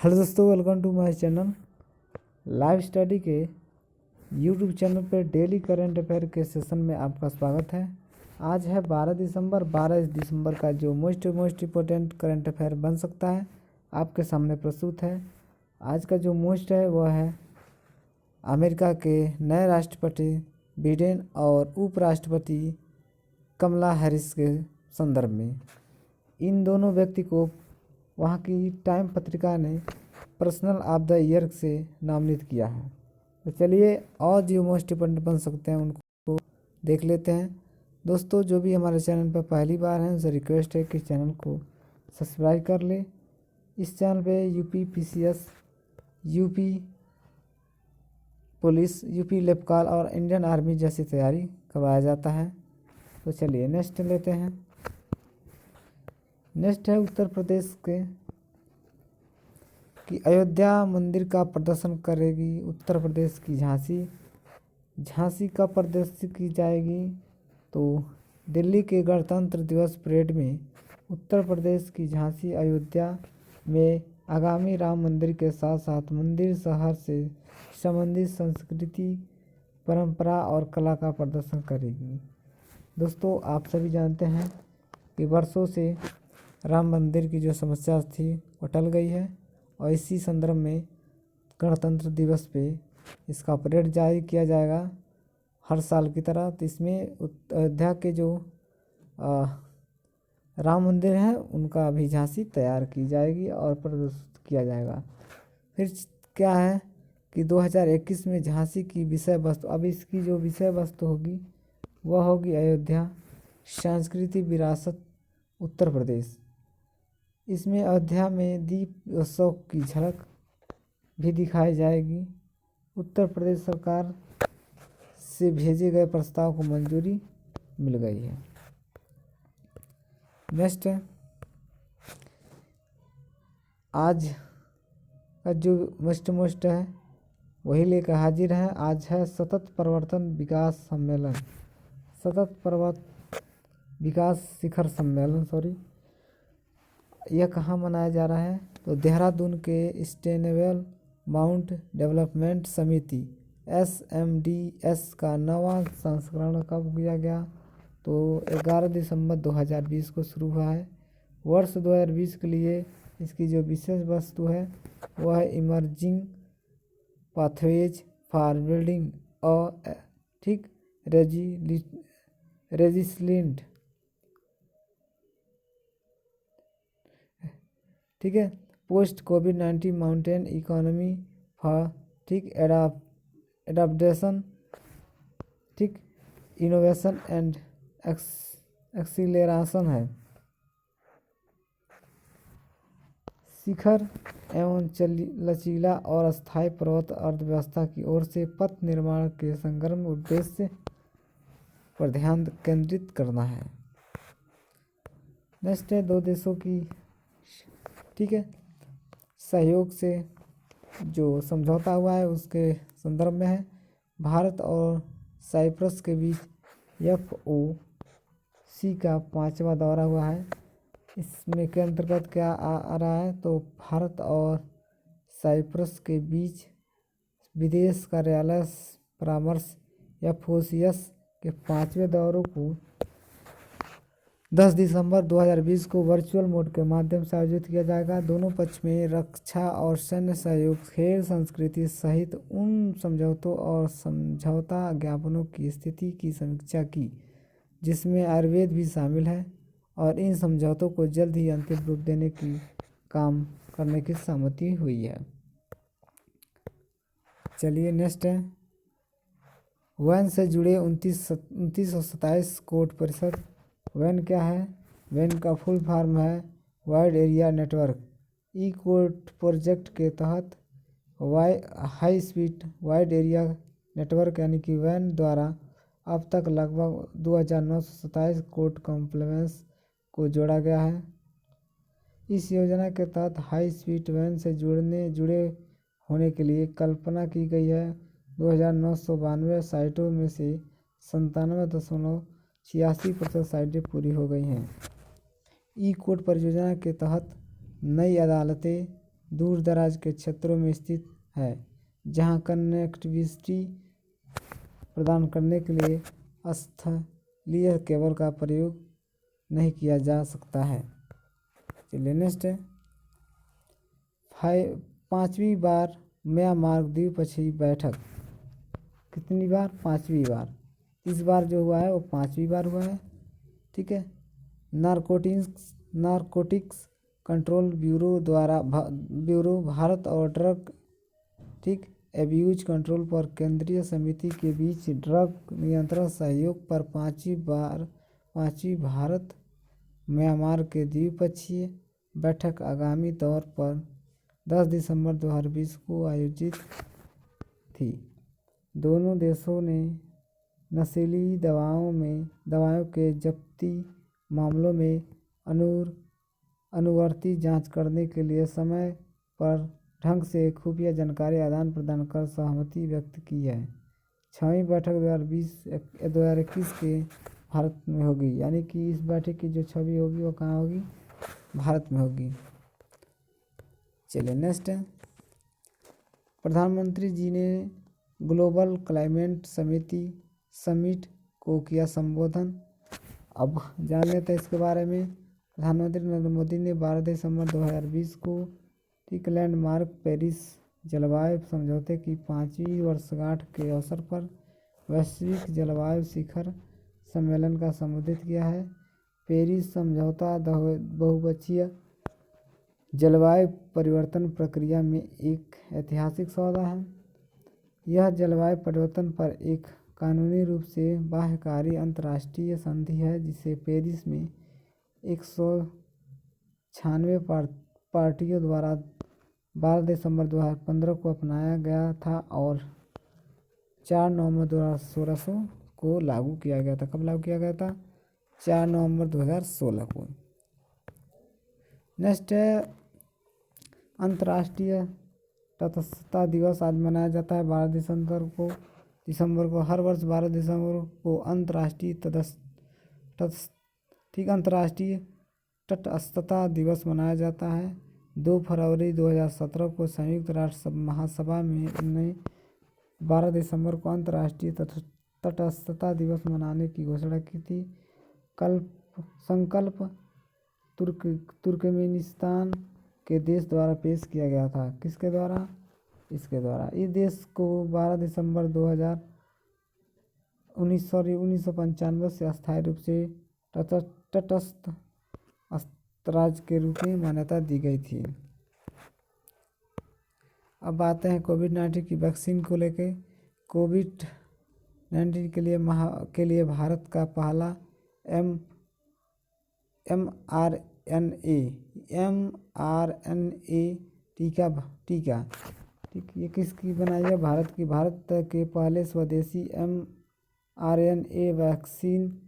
Hello दोस्तों, welcome to my channel. Live study के YouTube channel पर डेली करंट अफेयर के सेशन में आपका स्वागत है। आज है 12 दिसंबर का जो मोस्ट इम्पोर्टेंट करंट अफेयर बन सकता है आपके सामने प्रस्तुत है। आज का जो मोस्ट है वह है अमेरिका के नए राष्ट्रपति बिडेन और उपराष्ट्रपति कमला हैरिस के संदर्भ में। इन दोनों व्यक्ति को वहाँ की टाइम पत्रिका ने पर्सनल ऑफ द ईयर से नामित किया है। तो चलिए और जो मोस्ट इम्पोर्टेंट बन सकते हैं उनको देख लेते हैं। दोस्तों, जो भी हमारे चैनल पर पहली बार हैं उनसे रिक्वेस्ट है कि चैनल को सब्सक्राइब कर ले। इस चैनल पे UP PCS, UP police, UP लेपकाल और इंडियन आर्मी जैसी तैयारी करवाया जाता है। तो चलिए नेक्स्ट लेते हैं। नेक्स्ट है उत्तर प्रदेश के कि अयोध्या मंदिर का प्रदर्शन करेगी उत्तर प्रदेश की झांसी का प्रदर्शन की जाएगी। तो दिल्ली के गणतंत्र दिवस परेड में उत्तर प्रदेश की झांसी अयोध्या में आगामी राम मंदिर के साथ साथ मंदिर शहर से संबंधित संस्कृति, परंपरा और कला का प्रदर्शन करेगी। दोस्तों, आप सभी जानते हैं कि वर्षों से राम मंदिर की जो समस्या थी वो टल गई है और इसी संदर्भ में गणतंत्र दिवस पे इसका परेड जारी किया जाएगा हर साल की तरह। तो इसमें अयोध्या के जो राम मंदिर हैं उनका भी झांसी तैयार की जाएगी और प्रदर्शित किया जाएगा। फिर क्या है कि 2021 में झांसी की विषय वस्तु, अब इसकी जो विषय वस्तु होगी वह होगी अयोध्या सांस्कृतिक विरासत उत्तर प्रदेश। इसमें अयोध्या में दीप उत्सव की झलक भी दिखाई जाएगी। उत्तर प्रदेश सरकार से भेजे गए प्रस्ताव को मंजूरी मिल गई है। नेक्स्ट है आज का जो मोस्ट है वही लेकर हाजिर है। आज है सतत परिवर्तन विकास सम्मेलन, सतत पर्वत विकास शिखर सम्मेलन यह कहाँ मनाया जा रहा है? तो देहरादून के सस्टेनेबल माउंट डेवलपमेंट समिति SMDS का 9वां संस्करण कब किया गया? तो 11 दिसंबर 2020 को शुरू हुआ है। वर्ष 2020 के लिए इसकी जो विशेष वस्तु है वह है इमर्जिंग पाथवेज फॉर बिल्डिंग और resilient post covid mountain economy for adaptation innovation and acceleration है। शिखर एवं लचीला और स्थायी पर्वत अर्थव्यवस्था की ओर से पथ निर्माण के समग्र उद्देश्य पर ध्यान केंद्रित करना है। नेक्स्ट है दो देशों की सहयोग से जो समझौता हुआ है उसके संदर्भ में है। भारत और साइप्रस के बीच FOC का 5वां दौरा हुआ है। इसमें के अंतर्गत क्या आ रहा है? तो भारत और साइप्रस के बीच विदेश कार्यालय परामर्श FOCS के 5वें दौरे को 10 दिसंबर 2020 को वर्चुअल मोड के माध्यम से आयोजित किया जाएगा। दोनों पक्ष में रक्षा और सैन्य सहयोग, खेल, संस्कृति सहित उन समझौतों और समझौता ज्ञापनों की स्थिति की समीक्षा की जिसमें आयुर्वेद भी शामिल है और इन समझौतों को जल्द ही अंतिम रूप देने की काम करने की सहमति हुई है। चलिए नेक्स्ट है वैन से जुड़े 2927 कोर्ट परिषद। वैन क्या है? वैन का फुल फॉर्म है wide area network. Court project के तहत high speed wide area network यानी कि वैन द्वारा अब तक लगभग 2927 कोर्ट कॉम्प्लेक्स को जोड़ा गया है। इस योजना के तहत हाई स्पीड वैन से जुड़े होने के लिए कल्पना की गई है। 2992 साइटों में से 97.86% साइटें पूरी हो गई हैं। कोर्ट परियोजना के तहत नई अदालतें, दूर दराज के क्षेत्रों में स्थित है, जहां कनेक्टिविटी प्रदान करने के लिए स्थलीय केबल का प्रयोग नहीं किया जा सकता है। चलिए नेक्स्ट है 5वीं बार म्यांमार द्विपक्षीय बैठक। कितनी बार? 5वीं बार। इस बार जो हुआ है वो 5वीं बार हुआ है। ठीक है। नारकोटिक्स कंट्रोल ब्यूरो भारत और ड्रग एब्यूज कंट्रोल पर केंद्रीय समिति के बीच ड्रग नियंत्रण सहयोग पर 5वीं भारत म्यांमार के द्विपक्षीय बैठक आगामी तौर पर 10 दिसंबर 2020 को आयोजित थी। दोनों देशों ने नशीली दवाओं के जब्ती मामलों में अनुवर्ती जांच करने के लिए समय पर ढंग से खुफिया जानकारी आदान प्रदान कर सहमति व्यक्त की है। 6वीं बैठक 2021 के भारत में होगी, यानी कि इस बैठक की जो 6वीं होगी वो कहाँ होगी? भारत में होगी। चलिए नेक्स्ट है प्रधानमंत्री जी ने ग्लोबल क्लाइमेट समिट को किया संबोधन। अब जान लेते हैं इसके बारे में। प्रधानमंत्री नरेंद्र मोदी ने 12 दिसंबर 2020 को लैंडमार्क पेरिस जलवायु समझौते की 5वीं वर्षगांठ के अवसर पर वैश्विक जलवायु शिखर सम्मेलन का संबोधित किया है। पेरिस समझौता बहुपक्षीय जलवायु परिवर्तन प्रक्रिया में एक ऐतिहासिक सौदा है। यह जलवायु परिवर्तन पर एक कानूनी रूप से बाध्यकारी अंतर्राष्ट्रीय संधि है, जिसे पेरिस में 196 पार्टियों द्वारा 12 दिसंबर 2015 को अपनाया गया था और 4 नवंबर 2016 को लागू किया गया था। कब लागू किया गया था? 4 नवंबर 2016 को। नेक्स्ट है अंतर्राष्ट्रीय तटस्थता दिवस आज मनाया जाता है 12 दिसंबर को। हर वर्ष 12 दिसंबर को अंतर्राष्ट्रीय तटस्थता दिवस मनाया जाता है। 2 फरवरी 2017 को संयुक्त राष्ट्र महासभा ने 12 दिसंबर को अंतर्राष्ट्रीय तटस्थता दिवस मनाने की घोषणा की थी। संकल्प तुर्कमेनिस्तान के देश द्वारा पेश किया गया था। किसके द्वारा? इसके द्वारा। इस देश को 12 दिसंबर 1995 से अस्थायी रूप से तटस्थ राज्य के रूप में मान्यता दी गई थी। अब आते हैं कोविड-19 की वैक्सीन को लेके। कोविड-19 के लिए भारत का पहला mRNA टीका ये किसकी बनाई है? भारत के पहले स्वदेशी mRNA वैक्सीन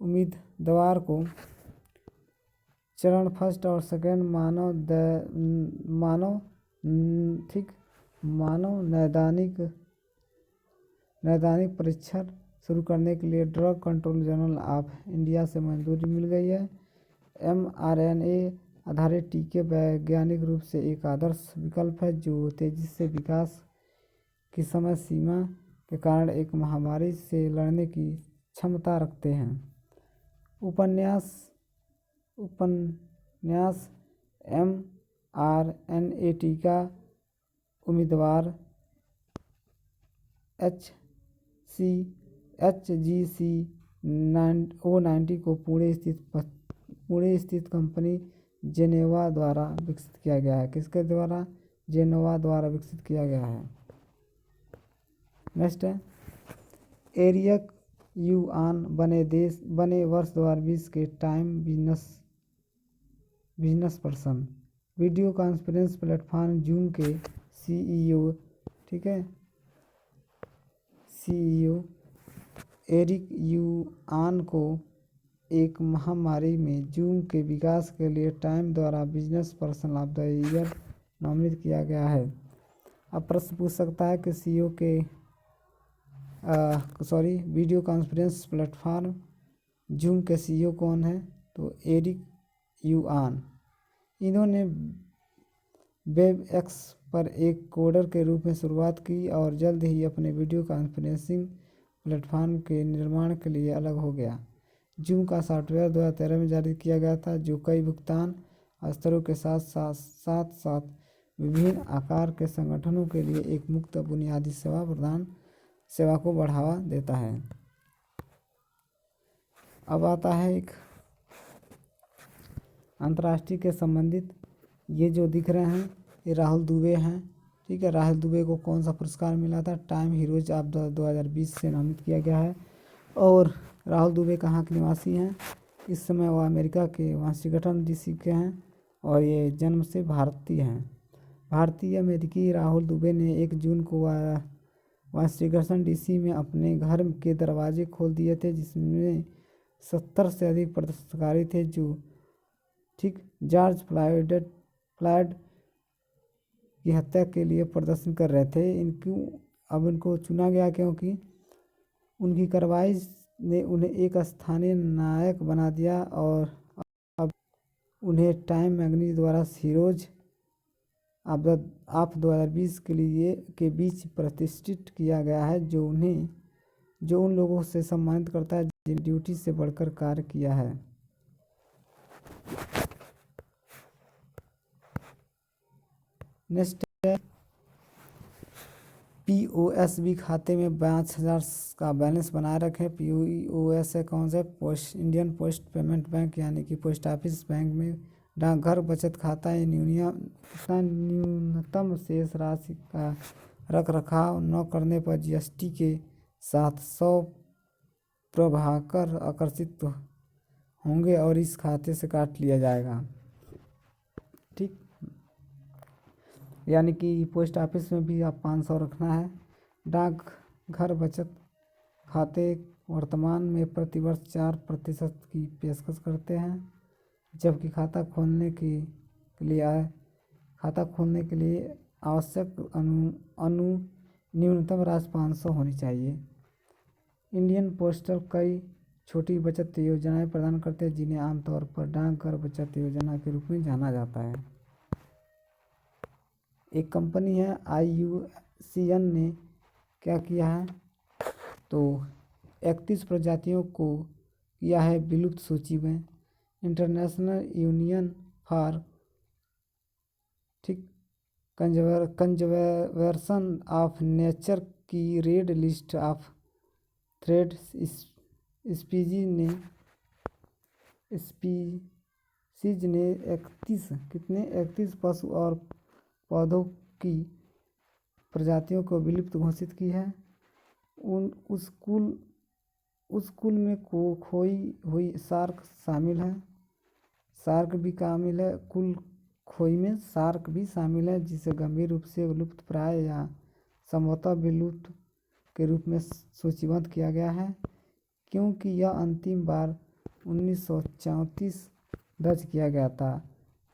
उम्मीदवार को चरण फर्स्ट और सेकेंड मानव नैदानिक परीक्षण शुरू करने के लिए drug control general of India से मंजूरी मिल गई है। mRNA आधारित टीके वैज्ञानिक रूप से एक आदर्श विकल्प है, जो तेजी से विकास की समय सीमा के कारण एक महामारी से लड़ने की क्षमता रखते हैं। उपन्यास mRNA टीका उम्मीदवार HGC-090 को पुणे स्थित कंपनी जेनोवा द्वारा विकसित किया गया है। किसके द्वारा? जेनोवा द्वारा विकसित किया गया है। नेक्स्ट है एरिक युआन बने वर्ष 2020 के time business person. Video conference platform zoom के सीईओ एरिक युआन को एक महामारी में जूम के विकास के लिए टाइम द्वारा business person of the year नामित किया गया है। अब प्रश्न पूछ सकता है कि सीईओ के वीडियो कॉन्फ्रेंस प्लेटफॉर्म जूम के सीईओ कौन है? तो एरिक युआन। इन्होंने वेब एक्स पर एक कोडर के रूप में शुरुआत की और जल्द ही अपने वीडियो कॉन्फ्रेंसिंग प्लेटफॉर्म के निर्माण के लिए अलग हो गया। जूम का सॉफ्टवेयर 2013 में जारी किया गया था, जो कई भुगतान स्तरों के साथ साथ विभिन्न आकार के संगठनों के लिए एक मुक्त बुनियादी सेवा को बढ़ावा देता है। अब आता है एक अंतर्राष्ट्रीय के संबंधित, ये जो दिख रहे हैं ये राहुल दुबे हैं। ठीक है, राहुल दुबे को कौन सा पुरस्कार मिला था? टाइम हीरोज ऑफ 2020 से नामित किया गया है। और राहुल दुबे कहाँ के निवासी हैं? इस समय वो अमेरिका के वाशिंगटन डीसी के हैं और ये जन्म से भारतीय हैं। भारतीय अमेरिकी राहुल दुबे ने 1 जून को वाशिंगटन डीसी में अपने घर के दरवाजे खोल दिए थे, जिसमें 70 से अधिक प्रदर्शनकारी थे जो ठीक जॉर्ज फ्लॉयड की हत्या के लिए प्रदर्शन कर रहे थे। इनको चुना गया क्योंकि उनकी कार्रवाई ने उन्हें एक स्थानीय नायक बना दिया और अब उन्हें टाइम मैगजीन द्वारा हीरोज ऑफ 2020 के बीच प्रतिष्ठित किया गया है, जो उन लोगों से सम्मानित करता है जिन्हें ड्यूटी से बढ़कर कार्य किया है। नेक्स्ट है POSB खाते में 5,000 का बैलेंस बनाए रखें। POS है कौन सा? इंडियन पोस्ट पेमेंट बैंक, यानी कि पोस्ट ऑफिस बैंक में डाकघर बचत खाता है। न्यूनतम शेष राशि का रख रखाव न करने पर GST के साथ 100 प्रभाकर आकर्षित होंगे और इस खाते से काट लिया जाएगा। ठीक, यानी कि पोस्ट ऑफिस में भी आप 500 रखना है। डाकघर बचत खाते वर्तमान में प्रतिवर्ष 4% की पेशकश करते हैं, जबकि खाता खोलने के लिए आवश्यक न्यूनतम राशि 500 होनी चाहिए। इंडियन पोस्टल कई छोटी बचत योजनाएं प्रदान करते हैं, जिन्हें आमतौर पर डाकघर बचत योजना के रूप में जाना जाता है। एक कंपनी है IUCN ने क्या किया है? तो 31 प्रजातियों को किया है विलुप्त सूची में। International union for conservation of nature की red list of threatened species ने 31 पशु और पौधों की प्रजातियों को विलुप्त घोषित की है। उस कुल में खोई हुई शार्क शामिल है। कुल खोई में शार्क भी शामिल है, जिसे गंभीर रूप से विलुप्त प्राय या संभवतः विलुप्त के रूप में सूचीबद्ध किया गया है, क्योंकि यह अंतिम बार 1934 दर्ज किया गया था।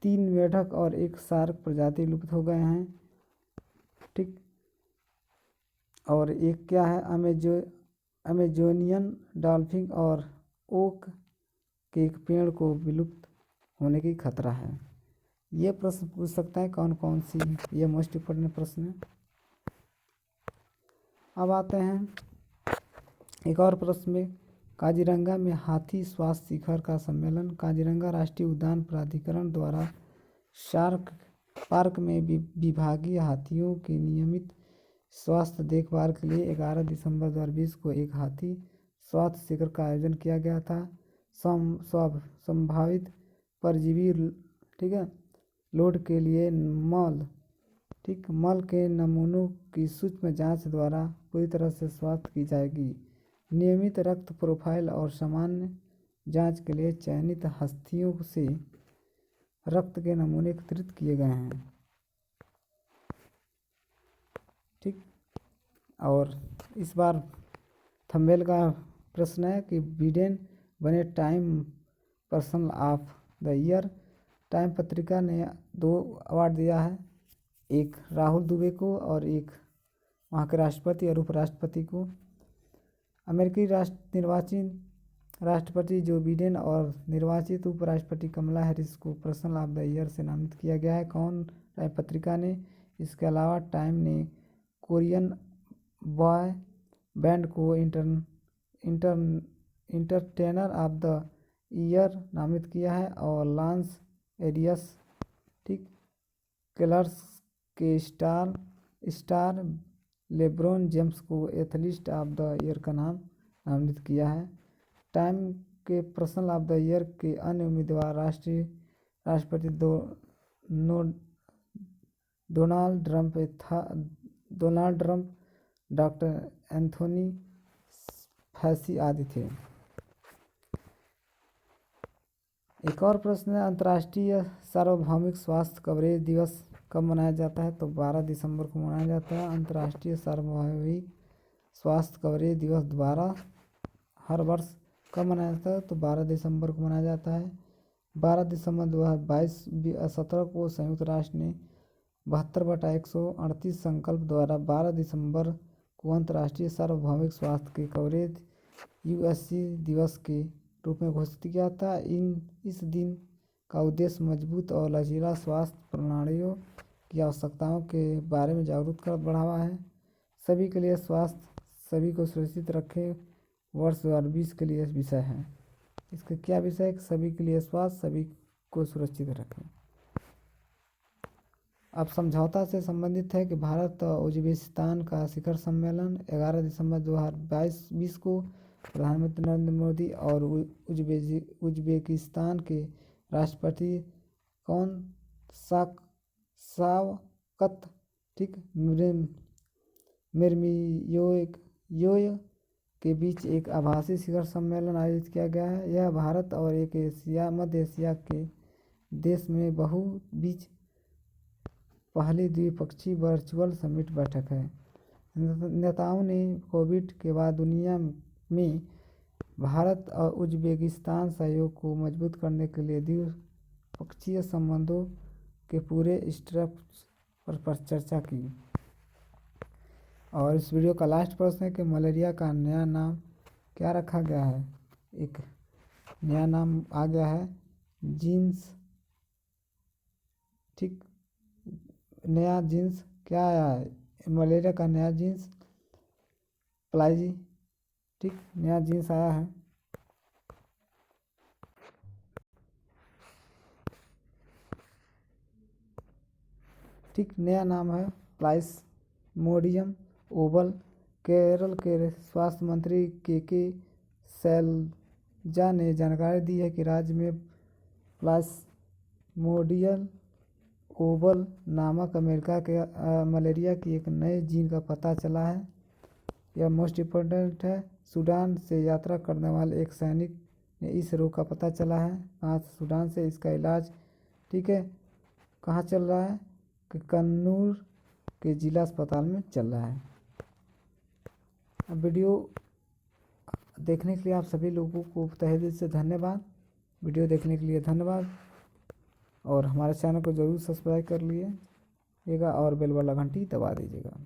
3 मेढक और 1 शार्क प्रजाति लुप्त हो गए हैं। ठीक, और एक क्या है? अमेजोनियन डॉल्फिन और ओक के एक पेड़ को विलुप्त होने की खतरा है। ये प्रश्न पूछ सकता है कौन कौन सी, ये मोस्ट इम्पोर्टेंट प्रश्न है। अब आते हैं एक और प्रश्न में, काजीरंगा में हाथी स्वास्थ्य शिखर का सम्मेलन। काजीरंगा राष्ट्रीय उद्यान प्राधिकरण द्वारा शार्क पार्क में विभागीय हाथियों की नियमित स्वास्थ्य देखभाल के लिए 11 दिसंबर 2020 को एक हाथी स्वास्थ्य शिविर का आयोजन किया गया था। संभावित परजीवी लोड के लिए मल के नमूनों की सूक्ष्म जांच द्वारा पूरी तरह से स्वास्थ्य की जाएगी। नियमित रक्त प्रोफाइल और सामान्य जांच के लिए चयनित हस्तियों से रक्त के नमूने एकत्रित किए गए हैं। ठीक, और इस बार थंबनेल का प्रश्न है कि बिडेन बने time person of the year. Time पत्रिका ने 2 अवार्ड दिया है, एक राहुल दुबे को और एक वहाँ के राष्ट्रपति और उपराष्ट्रपति को। अमेरिकी राष्ट्र निर्वाचन राष्ट्रपति जो बिडेन और निर्वाचित उपराष्ट्रपति कमला हैरिस को पर्सन ऑफ द ईयर से नामित किया गया है। कौन टाइम पत्रिका ने? इसके अलावा टाइम ने कोरियन बॉय बैंड को इंटरटेनर ऑफ द ईयर नामित किया है। और लॉस एरियस ठीक क्लर्स के स्टार लेब्रॉन जेम्स को एथलीट ऑफ द ईयर का नाम नामित किया है। टाइम के पर्सन ऑफ द ईयर के अन्य उम्मीदवार राष्ट्रपति डोनाल्ड ट्रंप, डॉक्टर एंथोनी फैसी आदि थे। एक और प्रश्न है, अंतर्राष्ट्रीय सार्वभौमिक स्वास्थ्य कवरेज दिवस कब मनाया जाता है? तो 12 दिसंबर को मनाया जाता है। अंतर्राष्ट्रीय सार्वभौमिक स्वास्थ्य कवरेज दिवस दोबारा हर वर्ष कब मनाया जाता है? तो 12 दिसंबर को मनाया जाता है। 12 दिसंबर 2017 को संयुक्त राष्ट्र ने 72/138 संकल्प द्वारा 12 दिसंबर को अंतर्राष्ट्रीय सार्वभौमिक स्वास्थ्य के कवरेज यूएससी दिवस के रूप में घोषित किया था। इस दिन का उद्देश्य मजबूत और लचीला स्वास्थ्य प्रणालियों की आवश्यकताओं के बारे में जागरूकता बढ़ावा है। सभी के लिए स्वास्थ्य, सभी को सुरक्षित रखें वर्ष 2020 के लिए विषय है। इसका क्या विषय है? सभी के लिए स्वास्थ्य, सभी को सुरक्षित रखें। अब समझौता से संबंधित है कि भारत और उज्बेकिस्तान का शिखर सम्मेलन 11 दिसंबर 2020 को प्रधानमंत्री नरेंद्र मोदी और उज्बेकिस्तान के राष्ट्रपति कौन शावकत मिरजियोयेव के बीच एक आभासी शिखर सम्मेलन आयोजित किया गया है। यह भारत और एक मध्य एशिया के देश में बीच पहली द्विपक्षीय वर्चुअल समिट बैठक है। नेताओं ने कोविड के बाद दुनिया में भारत और उज्बेकिस्तान सहयोग को मजबूत करने के लिए द्विपक्षीय संबंधों के पूरे स्टेप्स पर चर्चा की। और इस वीडियो का लास्ट प्रश्न है कि मलेरिया का नया नाम क्या रखा गया है? एक नया नाम आ गया है जीन्स ठीक। नया जीन्स क्या आया है? मलेरिया का नया जीन्स प्लाजी ठीक, नया जीन्स आया है। ठीक, नया नाम है प्लाज्मोडियम ओवल। केरल के स्वास्थ्य मंत्री के शैलजा ने जानकारी दी है कि राज्य में प्लाज्मोडियम ओवल नामक अमेरिका के मलेरिया की एक नए जीन का पता चला है। यह मोस्ट इम्पोर्टेंट है। सूडान से यात्रा करने वाले एक सैनिक ने इस रोग का पता चला है। कहाँ से? सूडान से। इसका इलाज ठीक है कहाँ चल रहा है? कि कन्नूर के जिला अस्पताल में चल रहा है। अब वीडियो देखने के लिए आप सभी लोगों को तहे दिल से धन्यवाद। वीडियो देखने के लिए धन्यवाद और हमारे चैनल को ज़रूर सब्सक्राइब कर लीजिएगा और बेल वाला घंटी दबा दीजिएगा।